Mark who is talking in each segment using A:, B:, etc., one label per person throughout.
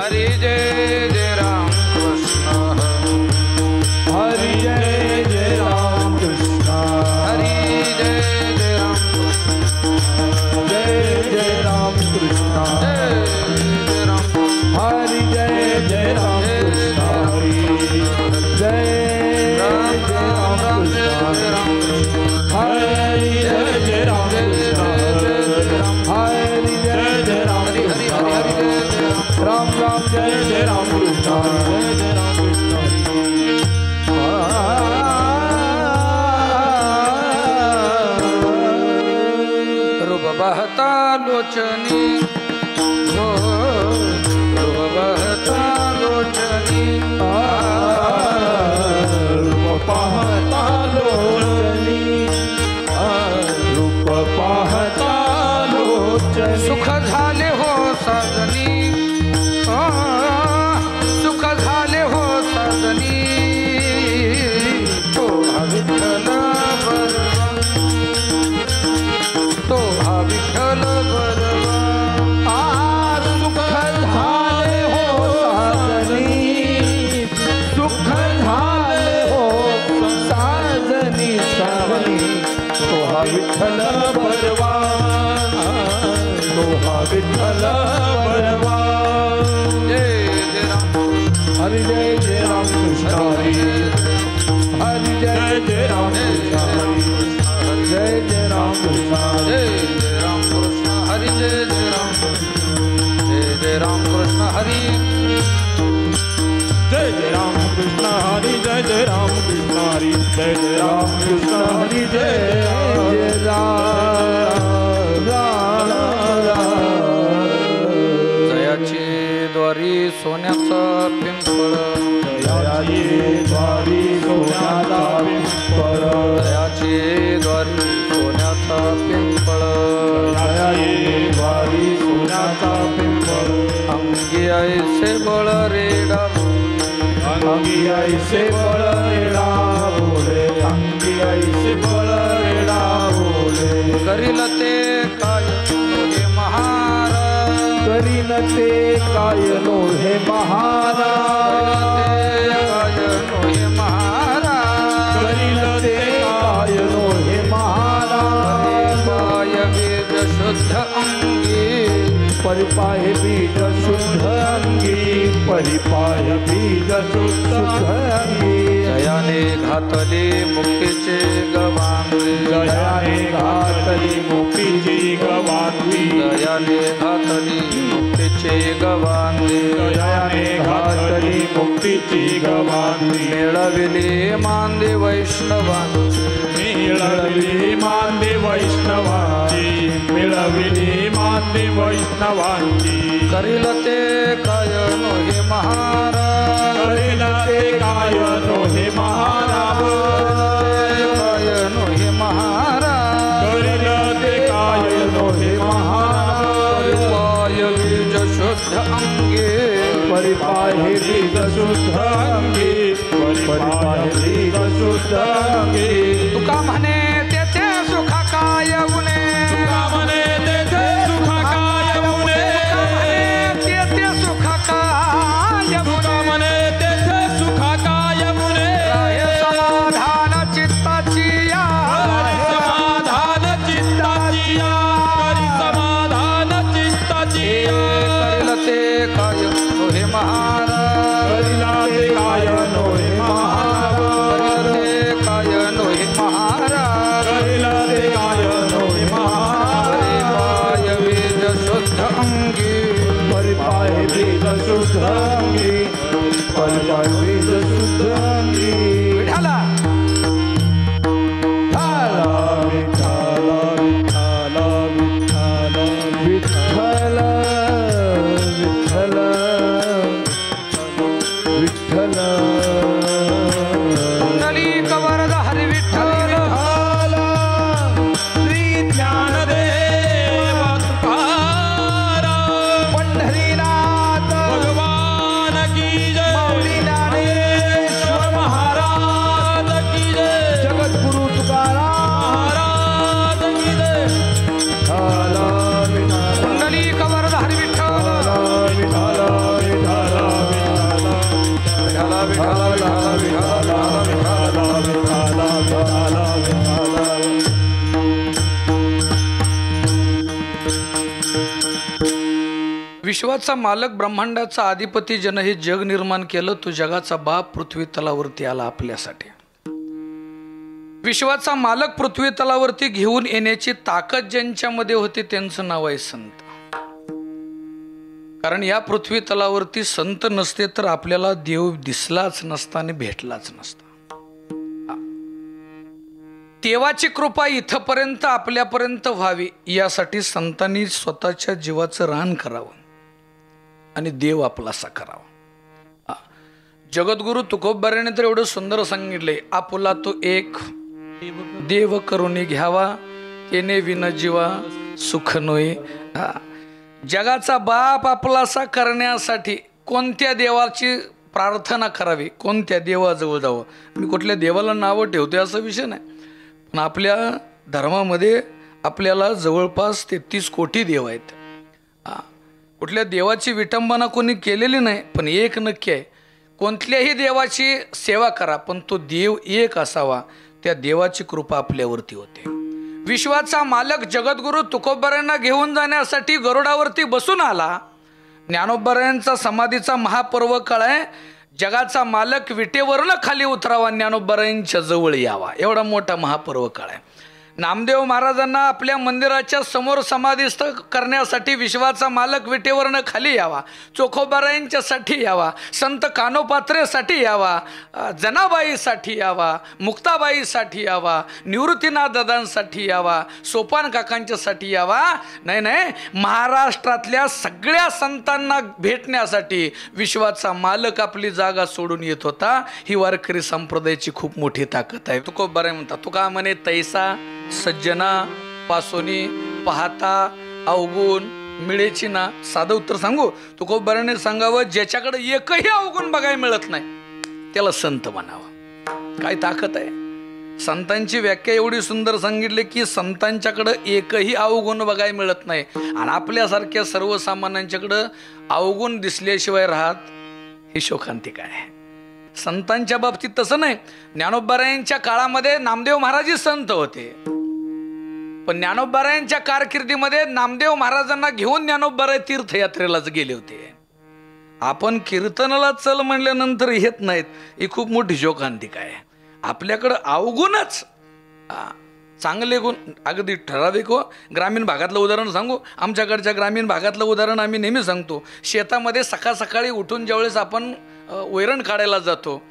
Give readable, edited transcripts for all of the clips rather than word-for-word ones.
A: हरी जय जय राम कृष्ण
B: हरि जय जय राम कृष्ण
A: हरी जय जय राम कृष्ण
B: जय जय राम कृष्ण
A: जय जय राम
B: हरि जय जय राम कृष्ण हरि जय
A: राम राम जय राम कृष्ण
B: हरि जय जय राम कृष्ण हरि जय जय राम
A: हरि हरि हरि हरि जय जय राम
B: राम राम जय जय राम कृष्ण जय जय राम कृष्ण
A: ध्रुव बहता लोचनी हो ध्रुव बहता लोचनी
B: रूप पाहता लोचनी रूप पाहता लोचनी
A: सुख झाले हो साजनी सुख झाले हो साजनी तो हा विठ्ठल बरवा तो हा विठ्ठल बरवा
B: सुख झाले हो साजनी सुख झाले हो साजनी साजनी तो हा विठ्ठल बरवा तो हा विठ्ठल बरवा
A: जय जय राम
B: हरि जय जय राम कृष्ण हरि जय जय राम कृष्ण हरि जय जय राम कृष्ण
A: जय जय राम कृष्ण हरि जय जय राम कृष्ण जय जय राम कृष्ण हरि
B: जय जय राम कृष्ण हरि जय जय राम कृष्ण हरि जय जय राम कृष्ण हरि जय जय राम
A: जयाची द्वारी सोन्याचा पिंपळ
B: जयाची द्वारी सोन्याचा पिंपळ
A: जयाची द्वारी सोन्याचा पिंपळ
B: जयाची द्वारी सोन्याचा पिंपळ
A: अंगी ऐसे बळ रेडा
B: अंगी ऐसे बळ रेडा बोले अंगी ऐसे बळ रेडा बोले
A: करील ते काय हे महाराज
B: करीन ते काय नो हे महाराज
A: हे महाराज
B: करीन ते काय नो हे महाराज
A: पाय बीज शुद्ध अंगी
B: परिपाय बीज शुद्ध अंगी परिपाय बीज शुद्ध अंगी
A: जयाने घातले मुक्तीचे गवांगे
B: जयाने घातली मुक्तीची गवांगी
A: जयाने घातली मुक्तीचे गवांगे
B: जयाने घातली मुक्तीची गवांगी
A: मिळविली मांदे वैष्णवांचे
B: मिळविली मांदे वैष्णवांची मिळविली मांदे वैष्णवांची
A: करील ते काय नो हे महाराज
B: करील ते काय नो हे महाराज
A: काय नो हे महाराज
B: करील ते काय नो हे महाराज
A: पाय बीज शुद्ध अंगे
B: परिपाय बीज शुद्ध अंगी परिपाय बीज शुद्ध अंगी
A: तुका म्हणे तेथे सुख काय उणे
B: तुका म्हणे तेथे सुख काय उणे
A: तेथे सुख काय
B: तुका म्हणे तेथे सुख काय उणे
A: समाधान चित्ताची या
B: समाधान चित्ताची या करी समाधान चित्ताची
A: करील ते काय नो हे महाराज
B: करीला ते काय नो हे महाराज
A: करील ते काय नो हे महाराज
B: करीला ते काय नो हे महाराज
A: पाय बीज शुद्ध अंगी
B: परिपाय बीज शुद्ध अंगी परिपाय बीज शुद्ध अंगी
A: विठाला
B: विठ्ठल विठ्ठल विठ्ठल विठ्ठल विठ्ठल विठ्ठल
A: कुंडली कवरद हरी विठ्ठल
B: श्री ज्ञानदेव तुकाराम
A: पंढरीनाथ
B: भगवान की जय
A: माऊली ज्ञानेश्वर विश्वाचा मालक ब्रह्मांडाचा अधिपती जन हे जग निर्माण केलं. तो जगाचा बाप पृथ्वी तलावरती आला आपल्यासाठी. विश्वाचा मालक पृथ्वी तलावरती घेऊन येण्याची ताकद ज्यांच्यामध्ये होती त्यांचं नाव आहे संत. कारण या पृथ्वी तलावरती संत नसते तर आपल्याला देव दिसलाच नसता आणि भेटलाच नसता. देवाची कृपा इथपर्यंत आपल्यापर्यंत व्हावी यासाठी संतांनी स्वतःच्या जीवाचं रान करावं आणि देव आपलासा करावा. जगद्गुरु तुकोबाराने तर एवढं सुंदर सांगितलंय, आपुला तो एक देव करुणी घ्यावा, येणे विन जीवा सुख नोये. जगाचा बाप आपलासा करण्यासाठी कोणत्या देवाची प्रार्थना करावी, कोणत्या देवाजवळ जावं. मी कुठल्या देवाला नावं ठेवतोय असा विषय नाही, पण आपल्या धर्मामध्ये आपल्याला जवळपास 33 कोटी देव आहेत. कुठल्या देवाची विटंबना कोणी केलेली नाही, पण एक नक्की आहे, कोणत्याही देवाची सेवा करा पण तो देव एक असावा. त्या देवाची कृपा आपल्यावरती होते. विश्वाचा मालक जगद्गुरु तुकोबारायांना घेऊन जाण्यासाठी गरुडावरती बसून आला. ज्ञानोबारायांचा समाधीचा महापर्व काळ आहे. जगाचा मालक विटेवरनं खाली उतरावा, ज्ञानोबारायांच्या जवळ यावा, एवढा मोठा महापर्व काळ आहे. नामदेव महाराजांना आपल्या मंदिराच्या समोर समाधीस्थ करण्यासाठी विश्वाचा मालक विटेवरनं खाली यावा, चोखोबारायांच्यासाठी यावा, संत कानोपात्रेसाठी यावा, जनाबाईसाठी यावा, मुक्ताबाईसाठी यावा, निवृत्तीनाथ दादांसाठी यावा, सोपान काकांच्यासाठी यावा. नाही, महाराष्ट्रातल्या सगळ्या संतांना भेटण्यासाठी विश्वाचा मालक आपली जागा सोडून येत होता. ही वारकरी संप्रदायाची खूप मोठी ताकद आहे. तुकोबाराय म्हणतात, तुका म्हणे तैसा सज्जना पासोनी पाहता अवगुण मिळेची ना. साधं उत्तर सांगू, तुकोबाराने सांगावं, ज्याच्याकडे एकही अवगुण बघायला मिळत नाही त्याला संत म्हणावं. काय ताकद आहे. संतांची व्याख्या एवढी सुंदर सांगितली की संतांच्याकडं एकही अवगुण बघायला मिळत नाही आणि आपल्यासारख्या सर्वसामान्यांच्याकडं अवगुण दिसल्याशिवाय राहत ही शोकांतिक आहे. संतांच्या बाबतीत तसं नाही. ज्ञानोबारायांच्या काळामध्ये नामदेव महाराजही संत होते, पण ज्ञानोबारायांच्या कारकिर्दीमध्ये नामदेव महाराजांना घेऊन ज्ञानोबाराय तीर्थयात्रेलाच गेले होते. आपण कीर्तनाला चल म्हणल्यानंतर येत नाहीत, ही खूप मोठी शोकांतिक आहे. आपल्याकडं अवगुणच चांगले गुण अगदी ठराविक. ग्रामीण भागातलं उदाहरण सांगू, आमच्याकडच्या ग्रामीण भागातलं उदाहरण आम्ही नेहमी सांगतो. शेतामध्ये सकाळी उठून ज्यावेळेस आपण वैरण काढायला जातो,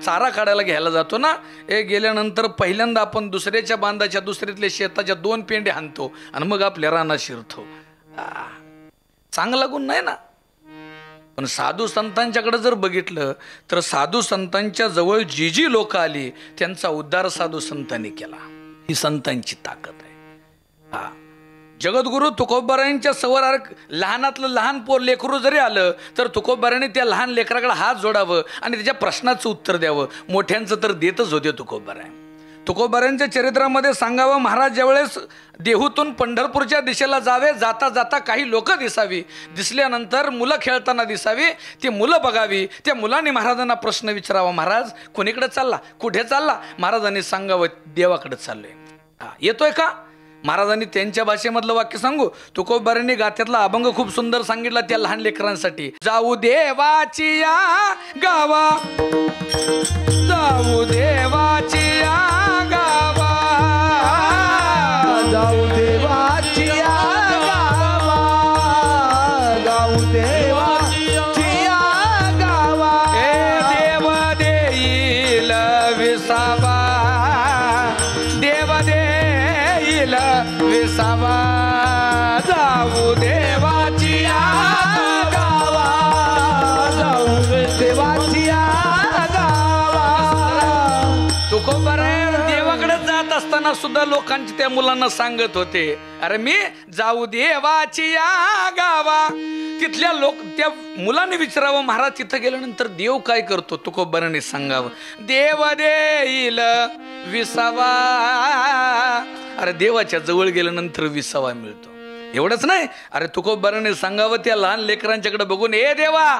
A: चारा काढायला घ्यायला जातो ना, हे गेल्यानंतर पहिल्यांदा आपण दुसऱ्याच्या बांधाच्या दुसऱ्यातल्या शेताच्या 2 पेंडे हाणतो आणि मग आपल्या रानात शिरतो. चांगला गुण नाही ना. पण साधू संतांच्याकडे जर बघितलं तर साधू संतांच्या जवळ जी लोक आली त्यांचा उद्धार साधू संतांनी केला. ही संतांची ताकद आहे. जगद्गुरु तुकोबारायांच्या सवर लहानातलं लहान लेकरू जरी आलं तर तुकोबारायांनी त्या लहान लेकराकडे हात जोडावं आणि त्याच्या प्रश्नाचं उत्तर द्यावं. मोठ्यांचं तर देतच होते तुकोबाराय. तुकोबारायांच्या चरित्रामध्ये सांगावं, महाराज ज्यावेळेस देहूतून पंढरपूरच्या दिशेला जावे, जाता जाता काही लोक दिसावी, दिसल्यानंतर मुलं खेळताना दिसावी, ती मुलं बघावी, त्या मुलांनी महाराजांना प्रश्न विचारावा, महाराज कोणीकडे चालला, कुठे चालला. महाराजांनी सांगावं, देवाकडे चाललोय. येतोय का. महाराजांनी त्यांच्या भाषेमधलं वाक्य सांगू, तुकोबारायांनी गाथ्यातला अभंग खूप सुंदर सांगितला त्या लहान लेकरांसाठी. जाऊ देवाची या गावा, जाऊ देवाची या गावा,
B: जाऊ देवाची या गावा, जाऊ देवाची या गावा.
A: हे देव देईल विसावा, देव देईल विसावा, जाऊ देवाची या
B: गावा, जाऊ देवाची या गावा.
A: तुकोबाराय देवाकडे जात असताना सुद्धा लोकांची त्या मुलांना सांगत होते, अरे मी जाऊ देवाची या गावा. तिथल्या त्या मुलांनी विचारावं, महाराज तिथं गेल्यानंतर देव काय करतो. तुकोबारायांनी सांगावं, देव देईल विसावा. अरे देवाच्या जवळ गेल्यानंतर विसावा मिळतो. एवढंच नाही, अरे तुकोबारायांनी सांगावं त्या लहान लेकरांच्याकडे बघून, ए देवा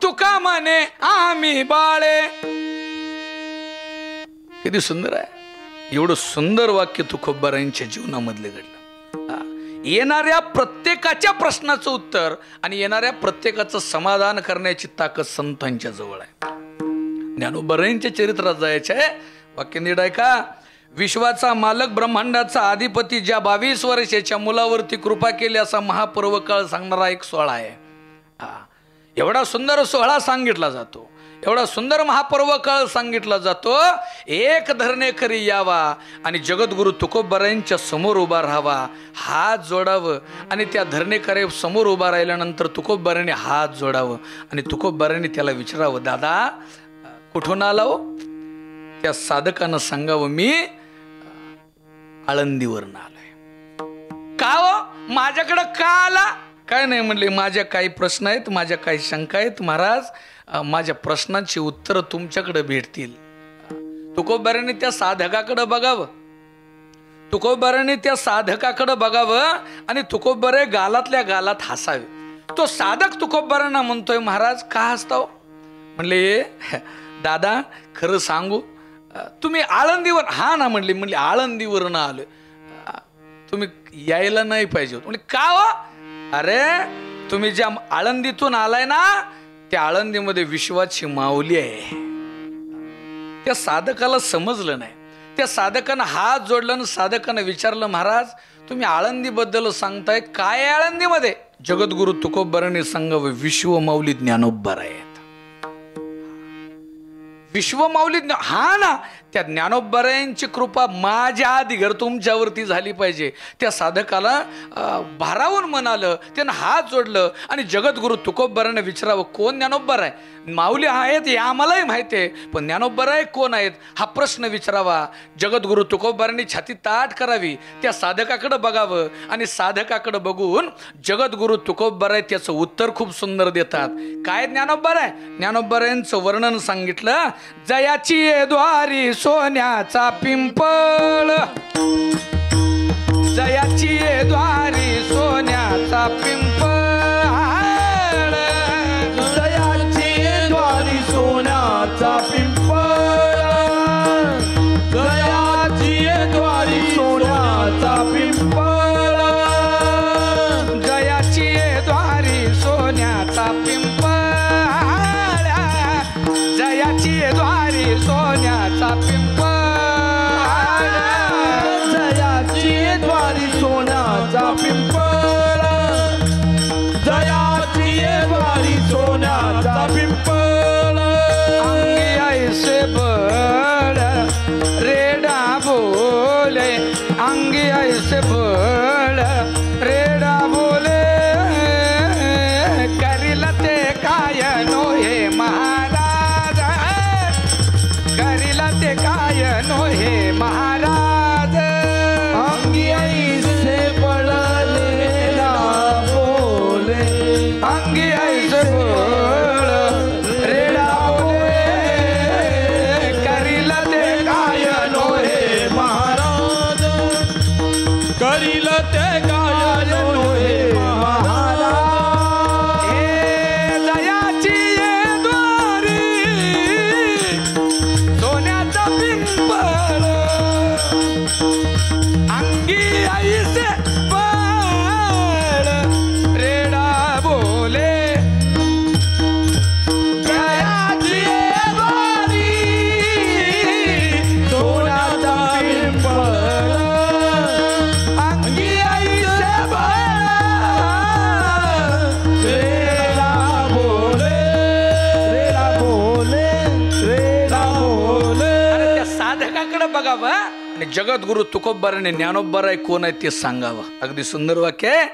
A: तुका म्हणे आम्ही बाळे. किती सुंदर आहे. एवढं सुंदर वाक्य तुकोबारायांच्या जीवनामधले घडलं. येणाऱ्या प्रत्येकाच्या प्रश्नाचं उत्तर आणि येणाऱ्या प्रत्येकाचं समाधान करण्याची ताकद संतांच्या जवळ आहे. ज्ञानोबांच्या चरित्रात जायचं आहे. वाक्य नीट ऐका. विश्वाचा मालक ब्रह्मांडाचा अधिपती ज्या 22 वर्षाच्या मुलावरती कृपा केली असा महापर्व काळ सांगणारा एक सोहळा आहे. एवढा सुंदर सोहळा सांगितला जातो, एवढा सुंदर महापर्व काळ सांगितला जातो. एक धरणेकरी यावा आणि जगद्गुरु तुकोबरायांच्या समोर उभा राहावा, हात जोडावं आणि त्या धरणेकरी समोर उभा राहिल्यानंतर तुकोबरायांनी हात जोडावं आणि तुकोबरायांनी त्याला विचारावं, दादा कुठून आला हो? त्या साधकानं सांगावं, मी आळंदीवरून आलोय. का हो? माझ्याकडं का आला? काय नाही म्हणले, माझ्या काही प्रश्न आहेत, माझ्या काही शंका आहेत महाराज, माझ्या प्रश्नांची उत्तर तुमच्याकडे भेटतील. तुकोबरायांनी त्या साधकाकडे बघावं, तुकोबरायांनी त्या साधकाकडे बघावं आणि तुकोबरे गालातल्या गालात हसावे. तो साधक तुकोबरायांना म्हणतोय, महाराज का हसताव? म्हणले, दादा खरं सांगू, तुम्ही आळंदीवर? हा ना म्हणले. म्हणले आळंदीवरून आलोय, तुम्ही यायला नाही पाहिजे. म्हणजे का हो? अरे तुम्ही ज्या आळंदीतून आलाय ना, त्या आळंदीमध्ये विश्वाची माऊली आहे. त्या साधकाला समजलं नाही. त्या साधकानं हात जोडला आणि साधकानं विचारलं, महाराज तुम्ही आळंदीबद्दल सांगताय, काय आळंदीमध्ये? जगद्गुरु तुकोबरायांनी सांगावं, विश्व माऊली ज्ञानोबा आहेत. विश्व माऊली, हा ना, त्या ज्ञानोबरायांची कृपा माझ्या आधी घर तुमच्यावरती झाली पाहिजे. त्या साधकाला भारावून म्हणालं, त्यानं हात जोडलं आणि जगद्गुरु तुकोबरायांना विचारावं, कोण ज्ञानोबा आहे? माऊली आहेत हे आम्हालाही माहिती आहे, पण ज्ञानोबा कोण आहेत हा प्रश्न विचारावा. जगद्गुरु तुकोबरायांनी छाती ताट करावी, त्या साधकाकडे बघावं आणि साधकाकडे बघून जगद्गुरु तुकोबराय त्याचं उत्तर खूप सुंदर देतात. काय ज्ञानोबा आहे? ज्ञानोबरायांचं वर्णन सांगितलं, जयाची द्वारी सोन्याचा पिंपळ, जयाची द्वारी सोन्याचा पिंपळ,
B: जयाची द्वारी सोन्याचा पिंपळ, जयाची द्वारी सोन्याचा पिंपळ,
A: जयाची द्वारी सोन्याचा पिंपळ, जयाची द्वारी सोन्याचा पिंपळ,
B: जयाची द्वारी सोन्याचा पिंपळ, जयाची द्वारी सोन्याचा पिंपळ,
A: अंगी ऐसे बळ रेडा बोले, अंगी ऐसे बळ रेडा बोले, करिल ते काय नो हे महाराज, करिल ते काय नो हे महाराज,
B: अंगी ऐसे बळ रेडा बोले,
A: अंगी ऐसे बळ रेडा बोले, करिल ते काय नो हे
B: महाराज, करील ते काय नो हे महाराज,
A: हे जयाची द्वारी सोन्याचा पिंपळ, अंगी ऐसे बळ रेडा बोले, जयाची द्वारी
B: सोन्याचा पिंपळ,
A: अंगी ऐसे बळ
B: रेडा बोले, रेडा बोले, रेडा बोले.
A: आणि त्या साधकाकडे बघावं आणि जगद्गुरु तुकोबरायांनी ज्ञानोबराय कोण आहे ते सांगावं. अगदी सुंदर वाक्य आहे.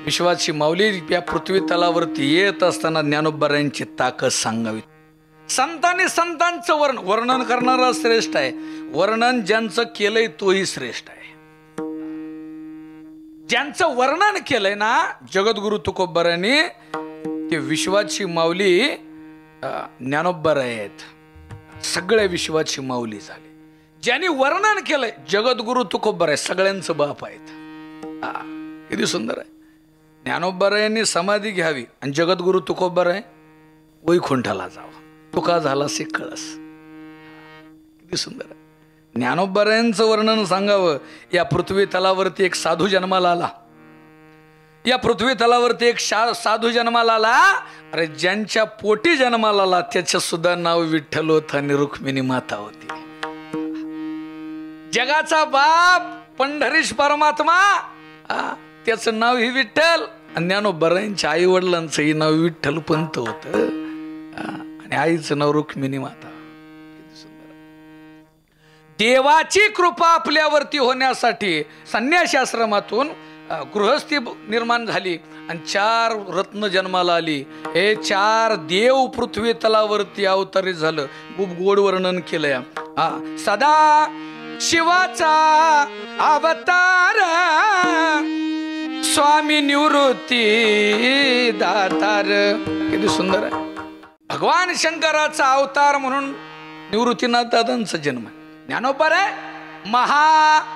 A: विश्वाची माऊली या पृथ्वी तलावरती येत असताना ज्ञानोबरायांची ताकद सांगावी. संतांनी संतांचं वर्णन करणारा श्रेष्ठ आहे, वर्णन ज्यांचं केलंय तोही श्रेष्ठ आहे. ज्यांचं वर्णन केलंय ना जगद्गुरु तुकोबरायांनी, ते विश्वाची माऊली ज्ञानोबराय आहेत. सगळ्या विश्वाची माऊली झाली. ज्यांनी वर्णन केलंय जगद्गुरु तुकोबराय सगळ्यांचं बाप आहेत. किती सुंदर आहे. ज्ञानोबरायांनी समाधी घ्यावी आणि जगद्गुरु तुकोबराय वैकुंठाला जावं. तुका झालास कळस. किती सुंदर आहे. ज्ञानोबरायांचं वर्णन सांगावं. या पृथ्वी तलावरती एक साधू जन्माला आला. या पृथ्वी तलावरती एक साधू जन्माला आला. अरे ज्यांच्या पोटी जन्माला आला त्याचं सुद्धा नाव विठ्ठल होतं आणि रुक्मिणी माता होती. जगाचा बाप पंढरीश परमात्मा, त्याचं नाव ही विठ्ठल. ज्ञानोबारायांच्या आई वडिलांचंही नाव विठ्ठल पंत होत आणि आईचं नाव रुक्मिणी माता. देवाची कृपा आपल्यावरती होण्यासाठी संन्यासी आश्रमातून गृहस्थी निर्माण झाली आणि 4 रत्न जन्माला आली. हे 4 देव पृथ्वी तलावरती अवतरित झालं. खूप गोड वर्णन केलंय. सदा शिवाचा अवतार स्वामी निवृत्ती दातार. किती सुंदर आहे. भगवान शंकराचा अवतार म्हणून निवृत्तीनाथ दादांचा जन्म. ज्ञानोबा रे महाविष्णूचा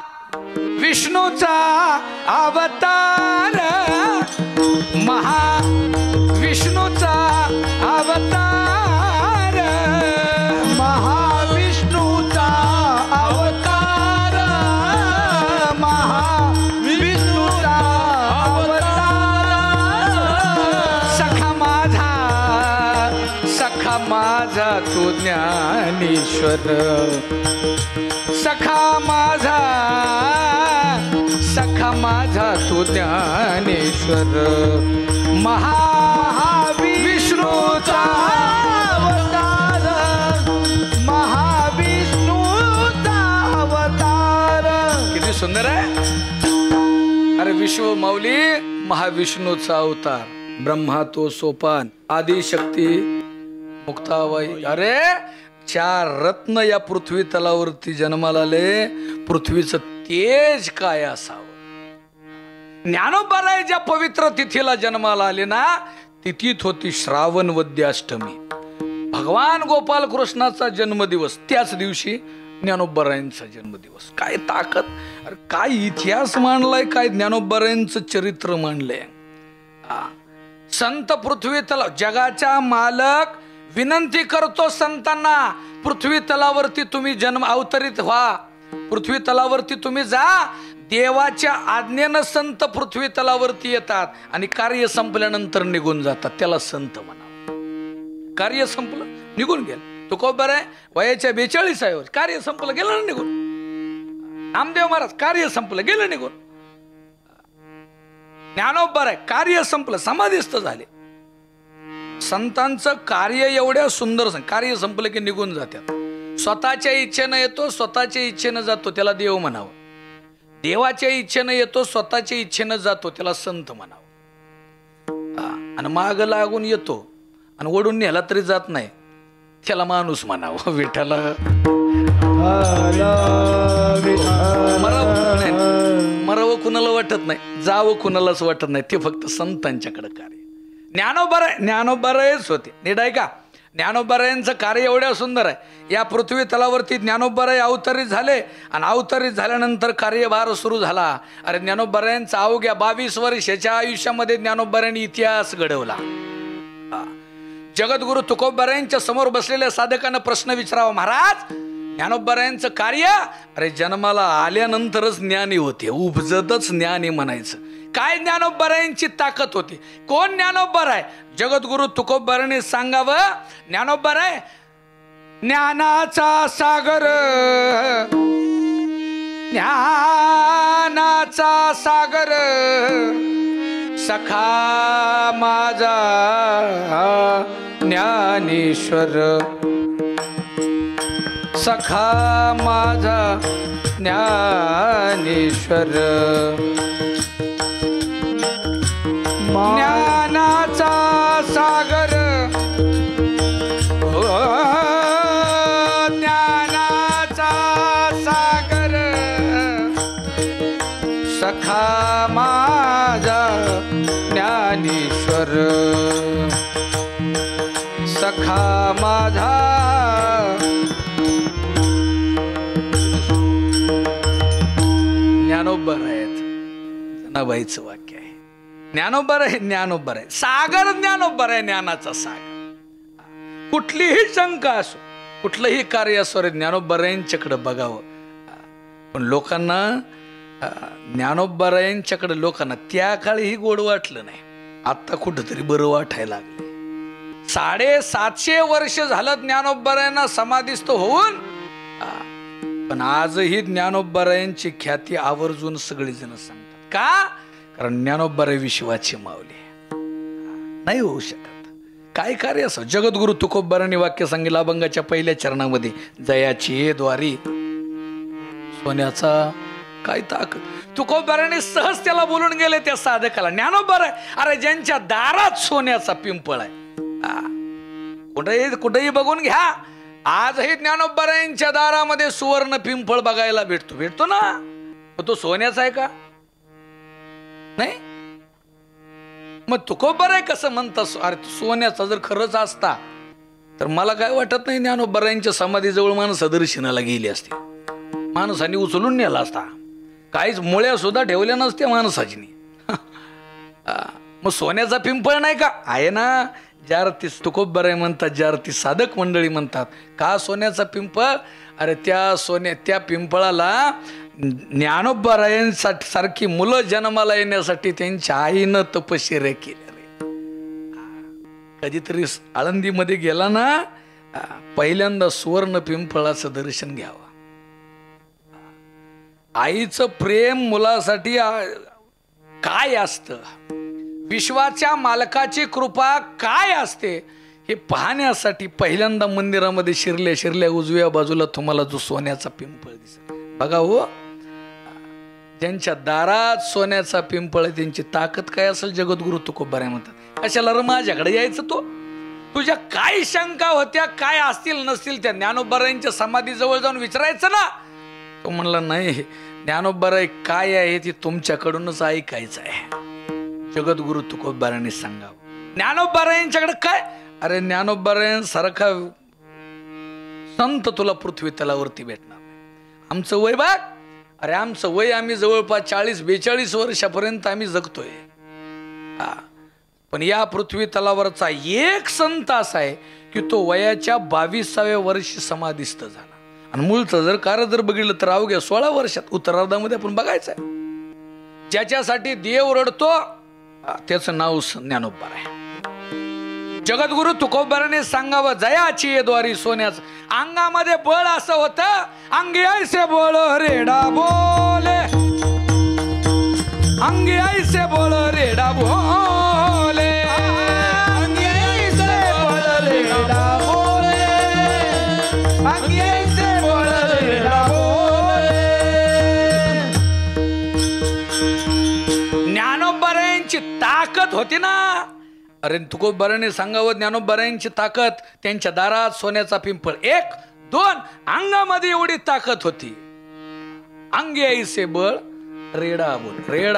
A: अवतार, महाविष्णूचा अवतार,
B: महाविष्णूचा अवतार, महाविष्णूचा अवतार.
A: सखा माझा तू ज्ञानेश्वर, सखा माझा तू ज्ञानेश्वर.
B: महाविष्णूचा अवतार, महाविष्णूचा अवतार.
A: किती सुंदर आहे. अरे विश्व माऊली महाविष्णूचा अवतार. ब्रह्मा तो सोपान, आदिशक्ती मुक्ताबाई. अरे 4 रत्न या पृथ्वी तलावरती जन्माला आले. पृथ्वीचं तेज काय असावं. ज्ञानोबाराय ज्या पवित्र तिथीला जन्माला आले ना, तिथीत होती श्रावण वद्य अष्टमी, भगवान गोपाल कृष्णाचा जन्मदिवस. त्याच दिवशी ज्ञानोबारायांचा जन्मदिवस. काय ताकद, अरे काय इतिहास मांडलाय, काय ज्ञानोबारायांचं चरित्र मांडलंय. संत पृथ्वी तलाव, जगाचा मालक विनंती करतो संतांना, पृथ्वी तलावरती तुम्ही अवतरित व्हा, पृथ्वी तलावरती तुम्ही जा. देवाच्या आज्ञेनं संत पृथ्वी तलावरती येतात आणि कार्य संपल्यानंतर निघून जातात. त्याला संत म्हणावं. कार्य संपलं, निघून गेलं. तुकोबर आहे वयाच्या 42 आहे, कार्य संपलं, गेलं ना निघून. नामदेव महाराज कार्य संपलं, गेलं निघून. ज्ञानोबर आहे कार्य संपलं, समाधिस्थ झाले. संतांचं कार्य एवढ्या सुंदर, कार्य संपलं की निघून जातात. स्वतःच्या इच्छेनं येतो, स्वतःच्या इच्छेनं जातो, त्याला देव म्हणावं. देवाच्या इच्छेनं येतो, स्वतःच्या इच्छेनं जातो, त्याला संत म्हणावं. आणि माग लागून येतो आणि ओढून नेला तरी जात नाही, त्याला माणूस म्हणावं. विठ्ठला मरावं कुणाला वाटत नाही, जावं कुणालाच वाटत नाही. ते फक्त संतांच्याकडे कार्य. ज्ञानोबारायच होते. नीट आहे का. ज्ञानोबारायांचं कार्य एवढ्या सुंदर आहे. या पृथ्वी तलावरती ज्ञानोबाराय अवतरित झाले आणि अवतरित झाल्यानंतर कार्यभार सुरू झाला. अरे ज्ञानोबारायांचा अवघ्या 22 वर्षाच्या आयुष्यामध्ये ज्ञानोबारायांनी इतिहास घडवला. जगद्गुरु तुकोबारायांच्या समोर बसलेल्या साधकांना प्रश्न विचारावा, महाराज ज्ञानोबारायांचं कार्य, अरे जन्माला आल्यानंतरच ज्ञानी होते, उपजतच ज्ञानी म्हणायचं. काय ज्ञानोबारायांची ताकद होती. कोण ज्ञानोबाराय. जगद्गुरु तुकोबारायांनी सांगावं, ज्ञानोबाराय ज्ञानाचा सागर, ज्ञानाचा सागर, सखा माझा ज्ञानेश्वर, सखा माझा ज्ञानेश्वर. ज्ञानाचा सागर, ज्ञानाचा सागर, सखा माझा ज्ञानेश्वर, सखा माझा. ज्ञानोबर आहेत, जनाबाईचं वाक्य आहे. ज्ञानोबर आहे, ज्ञानोबर आहे, सागर ज्ञानोबर आहे, ज्ञानाचा सागर. कुठलीही शंका असो, कुठलंही कार्य असो, रे ज्ञानोबरायांच्याकडे बघावं. पण लोकांना ज्ञानोबारायांच्याकडे लोकांना त्या काळीही गोड वाटलं नाही, आता कुठंतरी बरं वाटायला लागलं. 750 वर्ष झालं ज्ञानोबारायांना समाधीस्थ होऊन, पण आजही ज्ञानोबारायांची ख्याती आवर्जून सगळेजण सांगतात. का? कारण ज्ञानोबाराय विश्वाची माऊली नाही होऊ शकत. काय कार्य असं. जगद्गुरु तुकोबारांनी वाक्य सांगितलं अभंगाच्या पहिल्या चरणामध्ये, जयाची द्वारी सोन्याचा काय ताकद. तुकोबारांनी सहज त्याला बोलून गेले त्या साधकाला, ज्ञानोबाराय अरे ज्यांच्या दारात सोन्याचा पिंपळ आहे, कुठेही बघून घ्या, आजही ज्ञानोबारायांच्या दारामध्ये सुवर्ण पिंपळ बघायला भेटतो ना. तो सोन्याचा आहे का? नाही. मग तुकोबाराय कसं म्हणतात? अरे सोन्याचा जर खरंच असता तर मला काय वाटत नाही ज्ञानोबारायांच्या समाधीजवळ माणसं दर्शनाला गेली असती, माणसाने उचलून नेला असता, काहीच मुळ्या सुद्धा ठेवल्या नसत्या माणसाची. मग सोन्याचा पिंपळ नाही का? आहे ना. ज्यारती तुकोबाराय म्हणतात, ज्यारती साधक मंडळी म्हणतात. का सोन्याचा पिंपळ? अरे त्या पिंपळाला ज्ञानोबारायांसाठी सारखी मुलं जन्माला येण्यासाठी त्यांच्या आईनं तपश्चर्या केली. कधीतरी आळंदीमध्ये गेला ना, पहिल्यांदा सुवर्ण पिंपळाचं दर्शन घ्यावं. आईचं प्रेम मुलासाठी काय असतं, विश्वाच्या मालकाची कृपा काय असते हे पाहण्यासाठी पहिल्यांदा मंदिरामध्ये शिरल्या उजव्या बाजूला तुम्हाला जो सोन्याचा पिंपळ दिसत बघा. हो, ज्यांच्या दारात सोन्याचा पिंपळ आहे त्यांची ताकद काय असेल. जगद्गुरु तुकोबाराय म्हणतात, कशाला रे माझ्याकडे यायचं? तो तुझ्या काय शंका होत्या, काय असतील नसतील त्या ज्ञानोबारायांच्या समाधीजवळ जाऊन विचारायचं ना. तो म्हणला नाही, ज्ञानोबाराय काय आहे ते तुमच्याकडूनच ऐकायचं आहे. जगद्गुरु तुकोबारायांनी सांगावं. ज्ञानोबारायांच्याकडे काय? अरे ज्ञानोबारायांसारखा संत तुला पृथ्वी तलावरती भेटणार नाही. आमचं वय बघ, अरे आमचं वय आम्ही जवळपास 40-42 वर्षापर्यंत आम्ही जगतोय. पण या पृथ्वी तलावरचा एक संत असा आहे की तो वयाच्या 22व्या वर्षी समाधीस्थ झाला. आणि मूळचं जर कार्य जर बघितलं तर अवघ्या 16 वर्षात उत्तरार्धामध्ये आपण बघायचं आहे. ज्याच्यासाठी देव रडतो त्याचं नाव ज्ञानोबाराय. जगद्गुरु तुकोबाराने सांगावं, जयाची द्वारी सोन्याचं. अंगामध्ये बळ असं होतं, अंगी ऐसे बळ रेडा बोले, अंगी ऐसे बळ रेडा बोले, अंगी ऐसे बळ रेडा बोले, अंगी ऐसे बळ रेडा बोले. ज्ञानोबारायांची ताकद होती ना. अरे तुकोबाराने सांगावं, ज्ञानोबारायांची ताकद, त्यांच्या दारात सोन्याचा पिंपळ. 1, 2 अंगामध्ये एवढी ताकद होती. अंगी ऐसे बळ रेडा बोल, रेडा.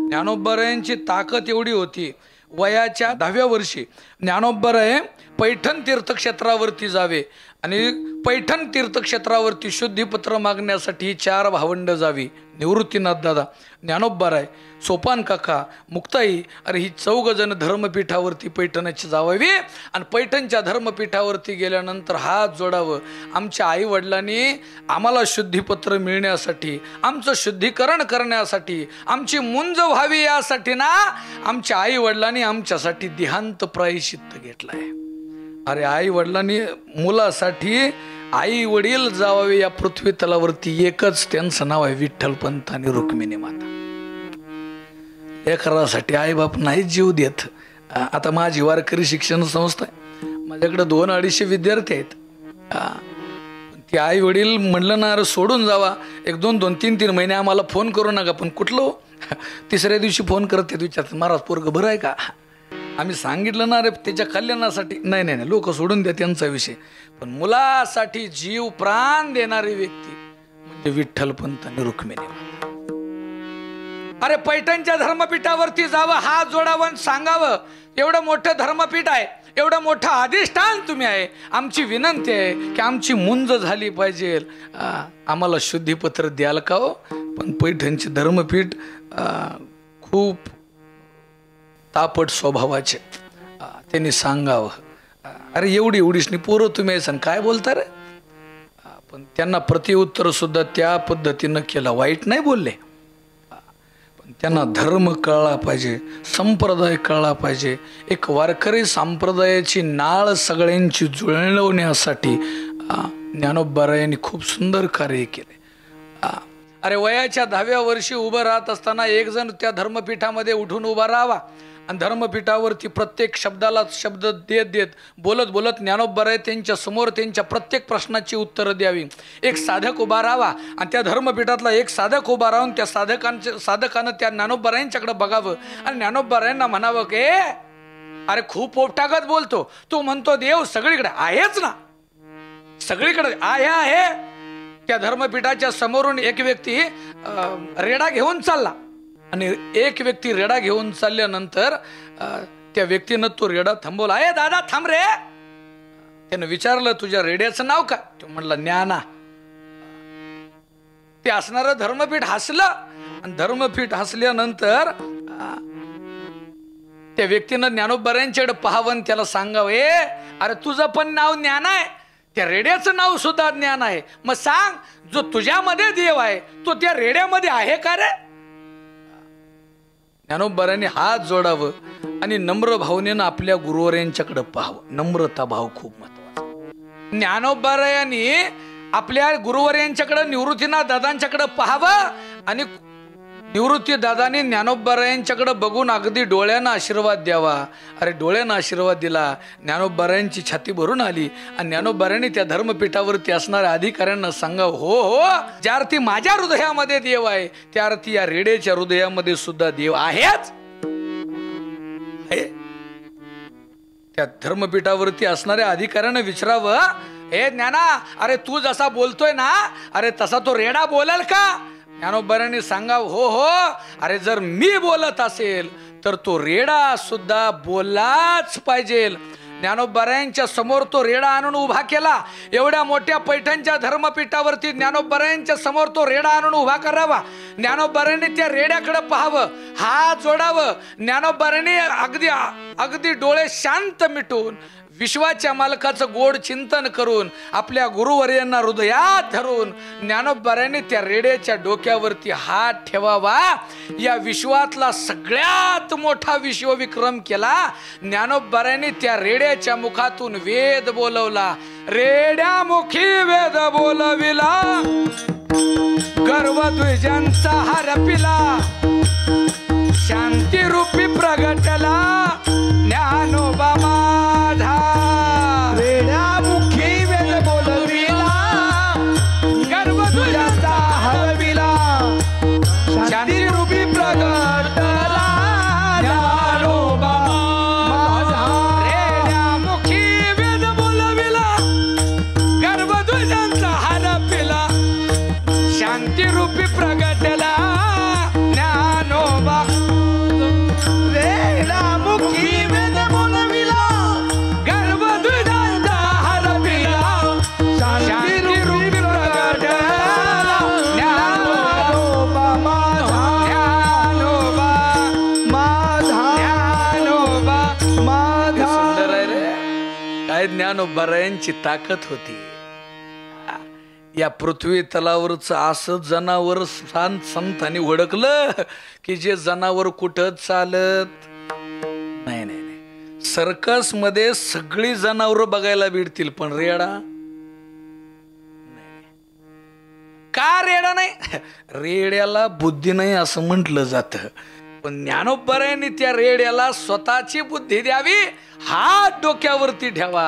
A: ज्ञानोबारायांची ताकद एवढी होती. वयाच्या 10व्या वर्षी ज्ञानोबाराय पैठण तीर्थक्षेत्रावरती जावे आणि पैठण तीर्थक्षेत्रावरती शुद्धीपत्र मागण्यासाठी 4 भावंड जावी. निवृत्तीनाथ दादा, ज्ञानोबाराय, सोपान काका, मुक्ताई, अरे ही 4 जण धर्मपीठावरती पैठणची जावावी. आणि पैठणच्या धर्मपीठावरती गेल्यानंतर हात जोडावं. आमच्या आई वडिलांनी आम्हाला शुद्धीपत्र मिळण्यासाठी, आमचं शुद्धीकरण करण्यासाठी, आमची मुंज व्हावी यासाठी ना आमच्या आई वडिलांनी आमच्यासाठी देहांत प्रायश्चित्त घेतलाय. अरे आई वडिलांनी मुलासाठी आई वडील जावावे या पृथ्वी तलावरती, एकच त्यांचं नाव आहे विठ्ठलपंत आणि रुक्मिणी माता. लेकरासाठी आई बाप नाही जीव देत. आता माझी वारकरी शिक्षण संस्था आहे, माझ्याकडे 200-250 विद्यार्थी आहेत. ती आई वडील म्हणलं ना अरे सोडून जावा, 1-2, 2-3 महिने आम्हाला फोन करू नका. पण कुठलं 3ऱ्या दिवशी फोन करत विचारतात, महाराज पोरगं बरं आहे का? आम्ही सांगितलं ना रे त्याच्या कल्याणासाठी. नाही, लोक सोडून द्या त्यांचा विषय. पण मुलासाठी जीव प्राण देणारी व्यक्ती म्हणजे विठ्ठलपंत आणि रुक्मिणी. अरे पैठणच्या धर्मपीठावरती जावं, हात जोडावं, सांगावं एवढं मोठं धर्मपीठ आहे, एवढं मोठं अधिष्ठान तुम्ही आहे, आमची विनंती आहे की आमची मुंज झाली पाहिजे, आम्हाला शुद्धीपत्र द्याल का हो? पण पैठणचे धर्मपीठ खूप तापट स्वभावाचे, त्यांनी सांगावं अरे एवढीशनी पोरं तुम्ही यायचं काय बोलता रे? पण त्यांना प्रतिउत्तर सुद्धा त्या पद्धतीनं केलं. वाईट नाही बोलले, पण त्यांना धर्म कळला पाहिजे, संप्रदाय कळला पाहिजे. एक वारकरी संप्रदायाची नाळ सगळ्यांची जुळवण्यासाठी ज्ञानोबारायांनी खूप सुंदर कार्य केले. अरे वयाच्या 10व्या वर्षी उभं राहत असताना एक जण त्या धर्मपीठामध्ये उठून उभा राहावा आणि धर्मपीठावरती प्रत्येक शब्दाला शब्द देत देत बोलत बोलत ज्ञानोबाराय त्यांच्या समोर त्यांच्या प्रत्येक प्रश्नाची उत्तरं द्यावी. एक साधक उभा राहावा आणि त्या धर्मपीठातला एक साधक उभा राहून त्या साधकानं त्या ज्ञानोबारायांच्याकडे बघावं आणि ज्ञानोबारायांना म्हणावं की अरे खूप पोपटागत बोलतो, तू म्हणतो देव सगळीकडे आहेच ना, सगळीकडे आहे. त्या धर्मपीठाच्या समोरून एक व्यक्ती रेडा घेऊन चालला आणि एक व्यक्ती रेडा घेऊन चालल्यानंतर त्या व्यक्तीनं तो रेडा थांबवला. अरे दादा थांब रे. त्यानं विचारलं तुझ्या रेड्याचं नाव काय? तो म्हणला ज्ञाना. ते असणारं धर्मपीठ हसलं आणि धर्मपीठ हसल्यानंतर त्या व्यक्तीनं ज्ञानोबारायांच्याकडे पाहावं त्याला सांगावं अरे तुझं पण नाव ज्ञान आहे, त्या रेड्याचं नाव सुद्धा ज्ञान आहे, मग सांग जो तुझ्यामध्ये देव आहे तो त्या रेड्यामध्ये आहे का रे? ज्ञानोबारांनी हात जोडावं आणि नम्र भावनेनं आपल्या गुरुवर्यांच्याकडे पाहावं. नम्रता भाव खूप महत्वाचा. ज्ञानोबारायांनी आपल्या गुरुवर्यांच्याकडे निवृत्तीनाथ दादांच्याकडे पाहावं आणि निवृत्ती दादाने ज्ञानोबारायांच्याकडे बघून अगदी डोळ्यानं आशीर्वाद द्यावा. अरे डोळ्यानं आशीर्वाद दिला, ज्ञानोबारायांची छाती भरून आली आणि ज्ञानोबारायांनी त्या धर्मपीठावरती असणाऱ्या अधिकाऱ्यांना सांगावं हो ज्या अर्थी माझ्या हृदयामध्ये देव आहे त्या अर्थी या रेड्याच्या हृदयामध्ये सुद्धा देव आहेच. त्या धर्मपीठावरती असणाऱ्या अधिकाऱ्यांना विचारावं हे ज्ञाना अरे तू जसा बोलतोय ना अरे तसा तो रेडा बोलाल का? ज्ञानोबारांनी सांगाव हो अरे जर मी बोलत असेल तर तो रेडा सुद्धा बोललाच पाहिजे. ज्ञानोबारायांच्या समोर तो रेडा आणून उभा केला. एवढ्या मोठ्या पैठणच्या धर्मपीठावरती ज्ञानोबारायांच्या समोर तो रेडा आणून उभा करावा. ज्ञानोबारांनी त्या रेड्याकडे पाहावं, हात जोडावं. ज्ञानोबारांनी अगदी डोळे शांत मिटून विश्वाच्या मालकाचं गोड चिंतन करून आपल्या गुरुवर्यांना हृदयात धरून ज्ञानोबारांनी त्या रेड्याच्या डोक्यावरती हात ठेवावा. या विश्वातला सगळ्यात मोठा विश्वविक्रम केला. ज्ञानोबारांनी त्या रेड्याच्या मुखातून वेद बोलवला. रेड्यामुखी वेद बोलविला, गर्वद्विजांचा हरपिला, शांती रूपी प्रगटला ज्ञानोबा माझा.
B: रेड्यामुखी वेद बोलविला,
A: गर्वद्विजांचा हरपिला, शांती रूपी प्रगटला ज्ञानोबा माझा. रेड्यामुखी वेद बोलविला, गर्वद्विजांचा हरपिला, शांती रूपी प्रगटला ज्ञानोबा.
B: रेड्यामुखी वेद बोलविला,
A: गर्वद्विजांचा हरपिला, शांती रूपी प्रगटला ज्ञानोबा माझा. ज्ञानोबा
B: माझा
A: ज्ञानोबा
B: माझा.
A: सुंदर आहे रे. काय ज्ञानोबारायांची ताकद होती. या पृथ्वी तलावरच असं जनावर संतांनी ओळखलं की जे जनावर कुठं चालत नाही. सर्कस मध्ये सगळी जनावर बघायला भेटतील पण रेडा का? रेडा नाही, रेड्याला बुद्धी नाही असं म्हटलं जातं. पण ज्ञानोबारायांनी त्या रेड्याला स्वतःची बुद्धी द्यावी, हात डोक्यावरती ठेवा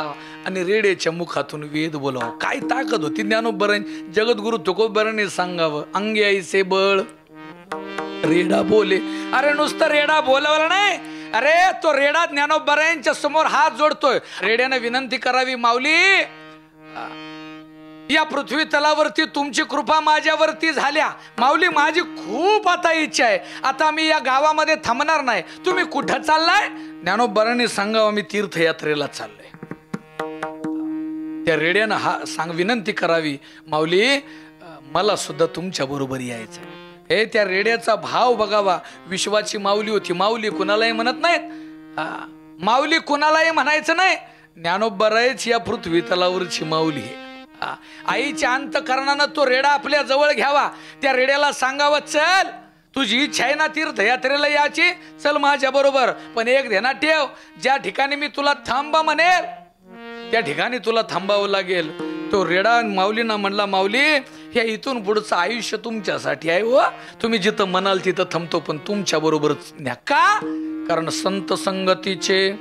A: आणि रेड्याच्या मुखातून वेद बोलावं. काय ताकद होती ज्ञानोबारायांनी. जगद्गुरु तुकोबारायांनी सांगावं अंगे ऐसे बळ रेडा बोले. अरे नुसतं रेडा बोलावला नाही, अरे तो रेडा ज्ञानोबारायांच्या समोर हात जोडतोय. रेड्याने विनंती करावी माऊली या पृथ्वी तलावरती तुमची कृपा माझ्यावरती झाल्या. माऊली माझी खूप आता इच्छा आहे, आता मी या गावामध्ये थांबणार नाही. तुम्ही कुठं चाललाय? ज्ञानोबारांनी सांगावं मी तीर्थयात्रेला चाललोय. त्या रेड्यानं विनंती करावी माऊली मला सुद्धा तुमच्या बरोबर यायचं. हे त्या रेड्याचा भाव बघावा. विश्वाची माऊली होती. माऊली कुणालाही म्हणत नाहीत, माऊली कुणालाही म्हणायचं नाही. ज्ञानोबारायच या पृथ्वी तलावरची माऊली आहे. आईच्या अंतकरणानं तो रेडा आपल्या जवळ घ्यावा, त्या रेड्याला सांगावं, चल तुझी इच्छा आहे ना तीर्थयात्रेला याची, चल माझ्या बरोबर, पण एक ध्यानात ठेव, ज्या ठिकाणी मी तुला थांबा म्हणेल त्या ठिकाणी तुला थांबावं लागेल. तो रेडा माऊलींना म्हणला, माऊली हे इथून पुढचं आयुष्य तुमच्यासाठी आहे व तुम्ही जिथं म्हणाल तिथं थांबतो, पण तुमच्या बरोबरच न्या. का? कारण संत संगतीचे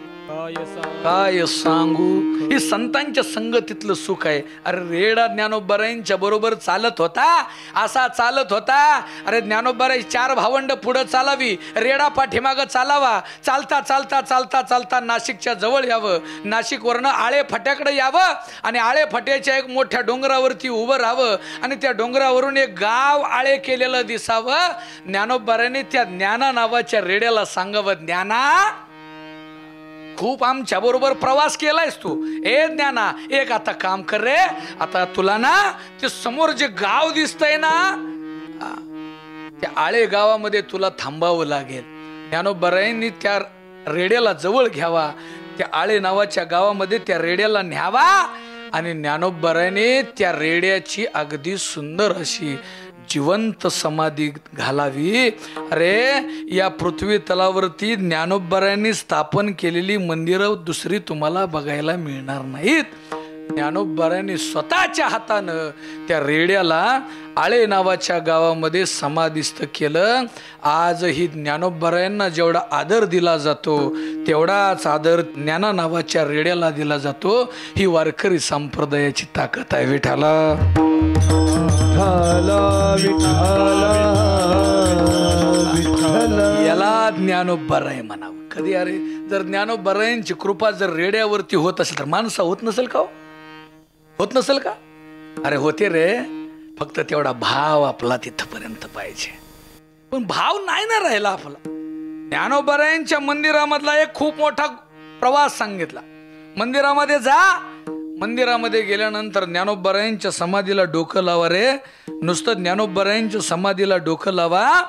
A: काय सांगू, हे संतांच्या संगतीतलं सुख आहे. अरे रेडा ज्ञानोबारायांच्या बरोबर चालत होता, असा चालत होता. अरे ज्ञानोबाराई 4 भावंड पुढं चालावी, रेडा पाठीमागं चालावा. चालता चालता चालता चालता नाशिकच्या जवळ यावं, नाशिकवरनं आळे फाट्याकडे यावं आणि आळे फाट्याच्या एक मोठ्या डोंगरावरती उभं राहावं आणि त्या डोंगरावरून एक गाव आळे केलेलं दिसावं. ज्ञानोबारायांनी त्या ज्ञाना नावाच्या रेड्याला सांगावं, ज्ञाना खूप आमच्या बरोबर प्रवास केलायस तू, ए ज्ञाना एक आता काम कर रे, आता तुला ना ते समोर जे गाव दिसतंय ना त्या आळे गावामध्ये तुला थांबावं लागेल. ज्ञानोबारायांनी त्या रेड्याला जवळ घ्यावा, त्या आळे नावाच्या गावामध्ये त्या रेड्याला न्यावा आणि ज्ञानोबारायांनी त्या रेड्याची अगदी सुंदर अशी जिवंत समाधी घालावी. अरे या पृथ्वी तलावरती ज्ञानोबारायांनी स्थापन केलेली मंदिरं दुसरी तुम्हाला बघायला मिळणार नाहीत. ज्ञानोबारायांनी स्वतःच्या हातानं त्या रेड्याला आळे नावाच्या गावामध्ये समाधिस्थ केलं. आजही ज्ञानोबारायांना जेवढा आदर दिला जातो तेवढाच आदर ज्ञाना नावाच्या रेड्याला दिला जातो. ही वारकरी संप्रदायाची ताकद आहे. विठाला याला ज्ञानोबाराय म्हणावं. कधी अरे जर ज्ञानोबारायांची कृपा जर रेड्यावरती होत असेल तर माणसा होत नसेल का? होत नसेल का? अरे होते रे, फक्त तेवढा भाव आपला तिथपर्यंत पाहिजे. पण भाव नाही ना राहिला आपला. ज्ञानोबारायांच्या मंदिरामधला एक खूप मोठा प्रवास सांगितला. मंदिरामध्ये जा, मंदिरामध्ये गेल्यानंतर ज्ञानोबारायांच्या समाधीला डोकं लावा रे, नुसतं ज्ञानोबारायांच्या समाधीला डोकं लावा.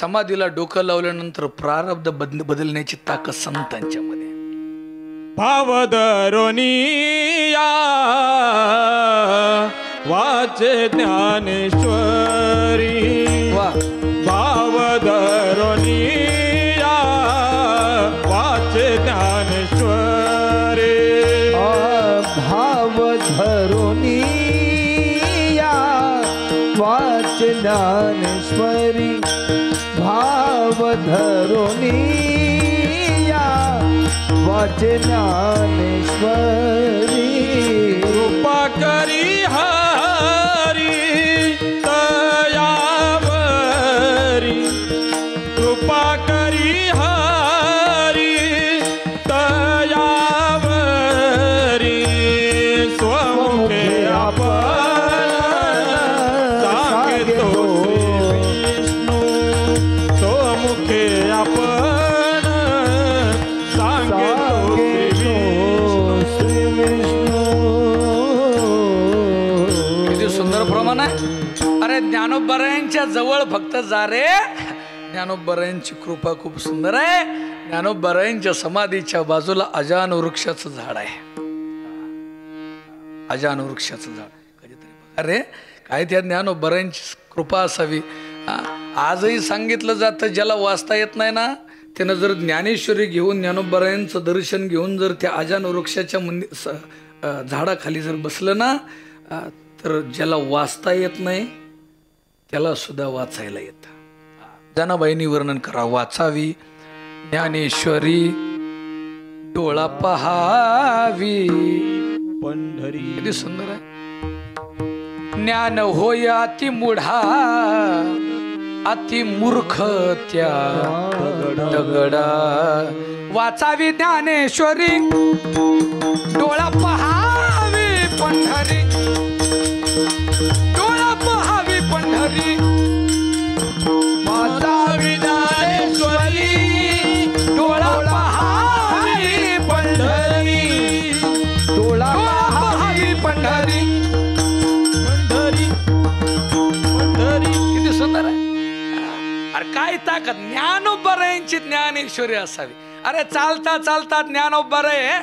A: समाधीला डोकं लावल्यानंतर प्रारब्ध बदलण्याची ताकद संतांच्या मध्ये.
B: भावधरोनिया वाचे ज्ञानेश्वरी, भावधरोनिया वाचे ज्ञानेश्वरी,
C: भावधरोनिया वाचे ज्ञानेश्वरी, भावधरोनिया वाचे ज्ञानेश्वरी.
B: कृपा करी हरी तयावरी, कृपा करी हरी तयावरी, स्वमुखे आपण सांगतो विष्णू, स्वमुखे आपण सांगतो श्री विष्णू.
A: किती सुंदर प्रमाण आहे. अरे ज्ञानोबारायांच्या जवळ फक्त जा रे. ज्ञानोबारायांची कृपा खूप सुंदर आहे. ज्ञानोबारायांच्या समाधीच्या बाजूला अजान वृक्षाचं झाड आहे. अजान वृक्षाचं झाड कधीतरी. अरे काय त्या ज्ञानोबारायांची कृपा असावी. आजही सांगितलं जातं ज्याला वाचता येत नाही ना त्यानं जर ज्ञानेश्वरी घेऊन ज्ञानोबारायांचं दर्शन घेऊन जर त्या अजान वृक्षाच्या झाडाखाली जर बसलं ना तर ज्याला वाचता येत नाही त्याला सुद्धा वाचायला येतं. जनाबाईंनी वर्णन करा. वाचावी ज्ञानेश्वरी डोळा पहावी
B: पंढरी.
A: किती सुंदर आहे. ज्ञान होय अति मूढा अति मूर्ख त्या दगडा, वाचावी ज्ञानेश्वरी डोळा पहावी पंढरी, डोळा पहावी पंढरी,
B: वाचावी ज्ञानेश्वरी
A: डोळा पहावी पंढरी, डोळा पहावी पंढरी.
B: पंढरी पंढरी.
A: किती सुंदर आहे. अरे काय ताकद. ज्ञानोबारायांची ज्ञानेश्वरी असावी. अरे चालता चालता ज्ञानोबाराय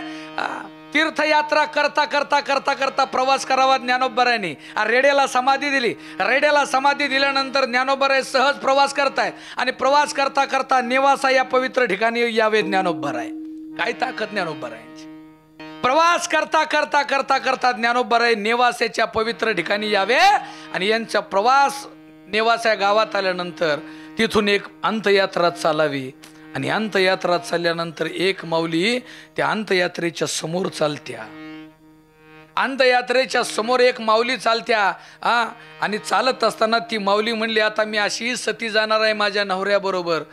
A: तीर्थयात्रा करता करता करता करता प्रवास करावा ज्ञानोबरायांनी. रेड्याला समाधी दिली. रेड्याला समाधी दिल्यानंतर ज्ञानोबराय सहज प्रवास करतायत आणि प्रवास करता करता नेवासा या पवित्र ठिकाणी यावे ज्ञानोबराय. काय ताकद ज्ञानोबरायांची. प्रवास करता करता करता करता ज्ञानोबराय नेवासाच्या पवित्र ठिकाणी यावे आणि यांचा प्रवास नेवासा गावात आल्यानंतर तिथून एक अंतयात्रा चालावी आणि अंतयात्रा चालल्यानंतर एक माऊली त्या अंतयात्रेच्या समोर चालत्या. अंतयात्रेच्या समोर एक माऊली चालत्या आणि चालत असताना ती माऊली म्हणली, आता मी अशी सती जाणार आहे माझ्या नवऱ्याबरोबर.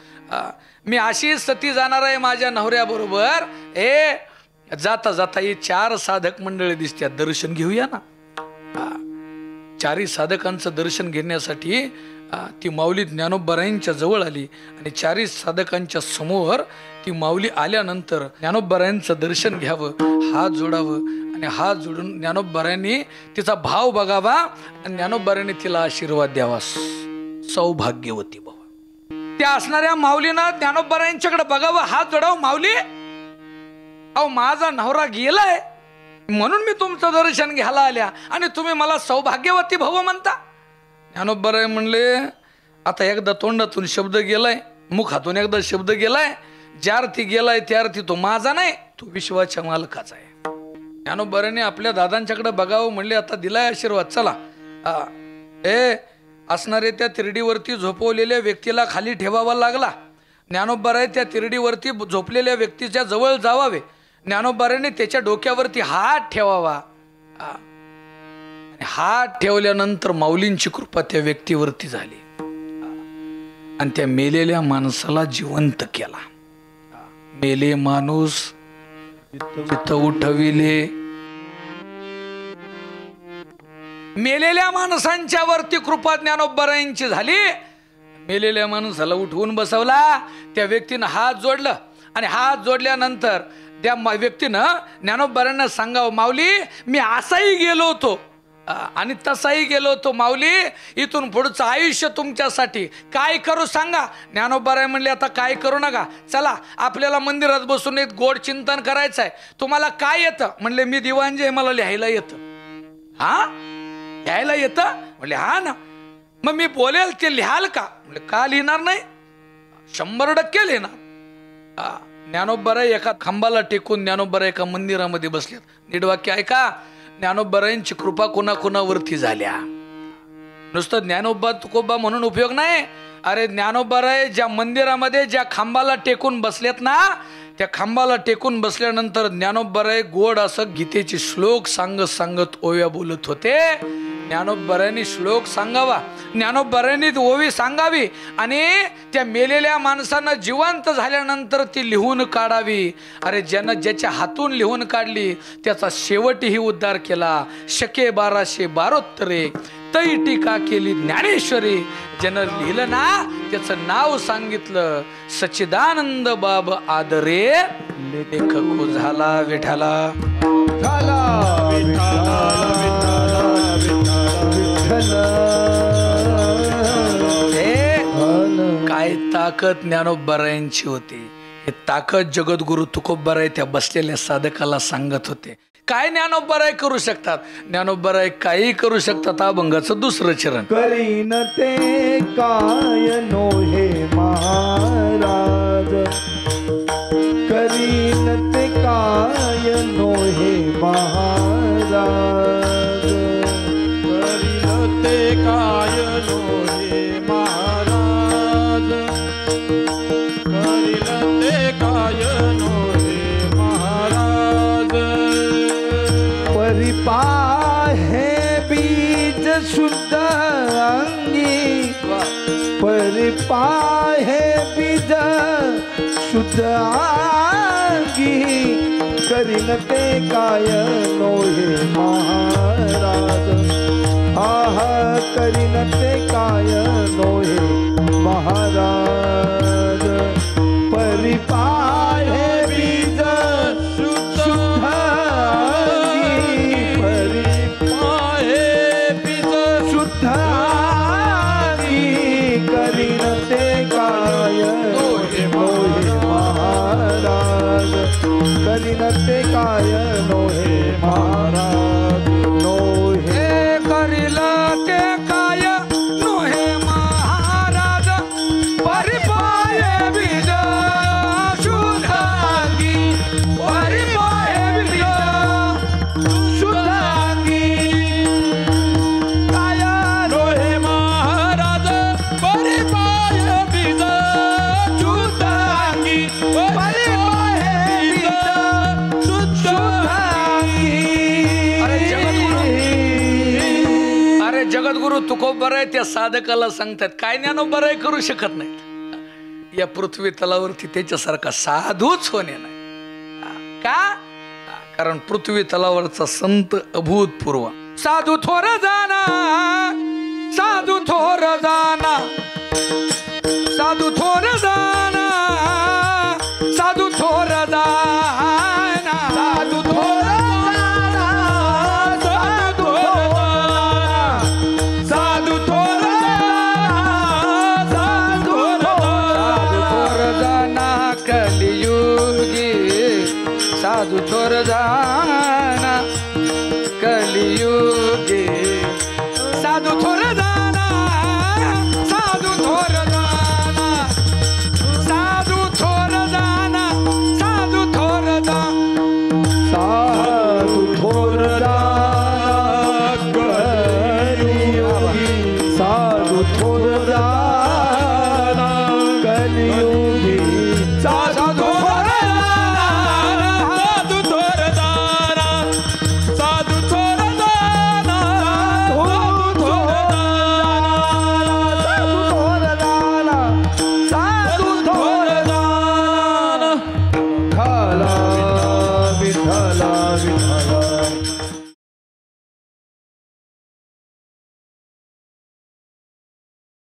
A: मी अशी सती जाणार आहे माझ्या नवऱ्याबरोबर. जाता जाता हे 4 साधक मंडळी दिसतात, दर्शन घेऊया ना. 4 साधकांचं दर्शन घेण्यासाठी ती माऊली ज्ञानोबरायांच्या जवळ आली आणि 4 साधकांच्या समोर ती माऊली आल्यानंतर ज्ञानोबरायांचं दर्शन घ्यावं, हात जोडावं आणि हात जोडून ज्ञानोबरायांनी तिचा भाव बघावा आणि ज्ञानोबरायांनी तिला आशीर्वाद द्यावा, सौभाग्यवती भव. त्या असणाऱ्या माऊलीनं ज्ञानोबरायांच्याकडे बघावं, हात जोडावं. माऊली, अहो माझा नवरा गेलाय म्हणून मी तुमचं दर्शन घ्यायला आल्या आणि तुम्ही मला सौभाग्यवती भव म्हणता. ज्ञानोबराय म्हणले, आता एकदा तोंडातून शब्द गेलाय, मुखातून एकदा शब्द गेलाय, ज्या अर्थी गेलाय त्या अर्थी तो माझा नाही, तो विश्वाच्या मालकाचा आहे. ज्ञानोबरायांनी आपल्या दादांच्याकडे बघावं, म्हणले आता दिलाय आशीर्वाद, चला असणारे त्या तिरडीवरती झोपवलेल्या व्यक्तीला खाली ठेवावा लागला. ज्ञानोबराय त्या तिरडीवरती झोपलेल्या व्यक्तीच्या जवळ जावावे. ज्ञानोबरायांनी त्याच्या डोक्यावरती हात ठेवावा. हात ठेवल्यानंतर माऊलींची कृपा त्या व्यक्तीवरती झाली आणि त्या मेलेल्या माणसाला जिवंत केला. मेले माणूस चित्त उठविले. मेलेल्या माणसांच्या वरती कृपा ज्ञानोबरायांची झाली. मेलेल्या माणसाला उठवून बसवला. त्या व्यक्तीनं हात जोडलं आणि हात जोडल्यानंतर त्या व्यक्तीनं ज्ञानोबरायांना सांगावं, माऊली मी असाही गेलो होतो आणि तसाही गेलो होतो. माऊली इथून पुढचं आयुष्य तुमच्यासाठी काय करू सांगा. ज्ञानोबराय म्हणले, आता काय करू नका, चला आपल्याला मंदिरात बसून एक गोड चिंतन करायचं आहे. तुम्हाला काय येतं? म्हणले, मी दिवाणजी आहे, मला लिहायला येतं. लिहायला येतं? म्हणले, हा ना. मग मी बोलेल ते लिहाल का? म्हणजे का लिहिणार नाही, 100% लिहिणार. ज्ञानोबराय एका खांबाला टेकून ज्ञानोबराय एका मंदिरामध्ये बसलेत. नीट वाक्य ऐका. ज्ञानोबरायांची कृपा कोणाकोणावरती झाल्या. नुसतं ज्ञानोबा तुकोबा म्हणून उपयोग नाही. अरे ज्ञानोबराय ज्या मंदिरामध्ये ज्या खांबाला टेकून बसलेत ना, त्या खांबाला टेकून बसल्यानंतर ज्ञानोबराय गोड असं गीतेचे श्लोक सांगत ओव्या बोलत होते. ज्ञानोबरायांनी श्लोक सांगावा, ज्ञानोबरायांनी ओवी सांगावी आणि त्या मेलेल्या माणसांना जिवंत झाल्यानंतर ती लिहून काढावी. अरे ज्यानं ज्याच्या हातून लिहून काढली त्याचा शेवटही उद्धार केला. शके 1272 तै टीका केली ज्ञानेश्वरी. ज्यानं लिहिलं ना त्याचं नाव सांगितलं, सच्चिदानंद बाब आदरे लेखक झाला विठाला. काय ताकद ज्ञानोबरायांची होती. हे ताकद जगद्गुरु तुकोबराय त्या बसलेल्या साधकाला सांगत होते. काय ज्ञानोबराय करू शकतात? ज्ञानोबराय काही करू शकतात. अभंगाचं 2रं चरण.
C: करीन ते काय नो हे महाराज, करीन ते काय नो हे महाराज,
B: करीन ते काय नो हे महाराज, करीन ते काय नो हे महाराज.
C: परिपाहे बीज शुद्ध अंगी, परिपाहे बीज शुद्ध अंगी, करीन ते काय नो हे महाराज. आहा करीन ते काय नो हे महाराज. परिपाहे बीज शुद्ध अंगी, परिपाहे बीज शुद्ध अंगी, करीन ते काय नो हे महाराज, करीन ते काय नो
A: जगद्गुरु तुकोबराय त्या साधकाला सांगतात काय ज्ञानोबराय करू शकत नाहीत या पृथ्वी तलावरती त्याच्यासारखा साधूच होणे नाही का कारण पृथ्वी तलावरचा संत अभूतपूर्व साधू थोर जाना साधू